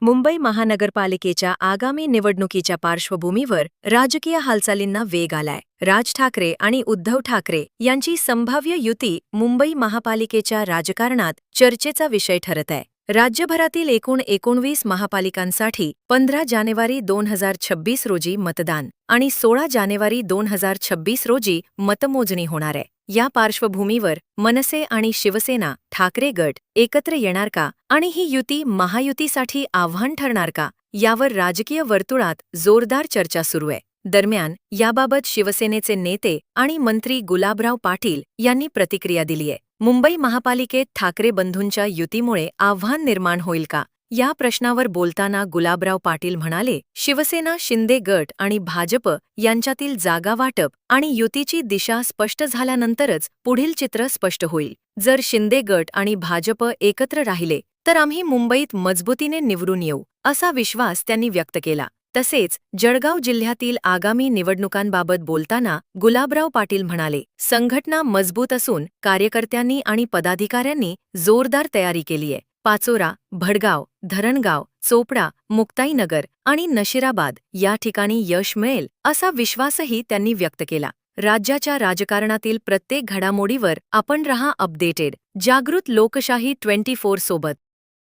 मुंबई महानगरपालिकेच्या आगामी निवडणुकीच्या पार्श्वभूमीवर राजकीय हालचालींना वेग आलाय. राज ठाकरे आणि उद्धव ठाकरे यांची संभाव्य युती मुंबई महापालिकेच्या राजकारणात चर्चेचा विषय ठरत आहे. राज्यभरातील एकूण 19 महापालिकांसाठी 15 जानेवारी 2026 रोजी मतदान आणि 16 जानेवारी 2026 रोजी मतमोजणी होणार आहे. या पार्श्वभूमीवर मनसे आणि शिवसेना ठाकरे गट एकत्र येणार का आणि ही युती महायुतीसाठी आव्हान ठरणार का, यावर राजकीय वर्तुळात जोरदार चर्चा सुरू आहे. दरम्यान याबाबत शिवसेनेचे नेते आणि मंत्री गुलाबराव पाटील यांनी प्रतिक्रिया दिलीय. मुंबई महापालिकेत ठाकरे बंधूंच्या युतीमुळे आव्हान निर्माण होईल का, या प्रश्नावर बोलताना गुलाबराव पाटील म्हणाले, शिवसेना शिंदे गट आणि भाजप यांच्यातील जागा वाटप आणि युतीची दिशा स्पष्ट झाल्यानंतरच पुढील चित्र स्पष्ट होईल. जर शिंदे गट आणि भाजप एकत्र राहिले तर आम्ही मुंबईत मजबूतीने निवडून येऊ, असा विश्वास त्यांनी व्यक्त केला. तसेच जळगाव जिल्ह्यातील आगामी निवडणुकांबाबत बोलताना गुलाबराव पाटील म्हणाले, संघटना मजबूत असून कार्यकर्त्यांनी आणि पदाधिकाऱ्यांनी जोरदार तयारी केलीय. पाचोरा, भडगाव, धरणगाव, चोपडा, मुक्ताईनगर आणि नशिराबाद या ठिकाणी यश मिळेल, असा विश्वासही त्यांनी व्यक्त केला. राज्याच्या राजकारणातील प्रत्येक घडामोडीवर आपण रहा अपडेटेड. जागृत लोकशाही 24 सोबत.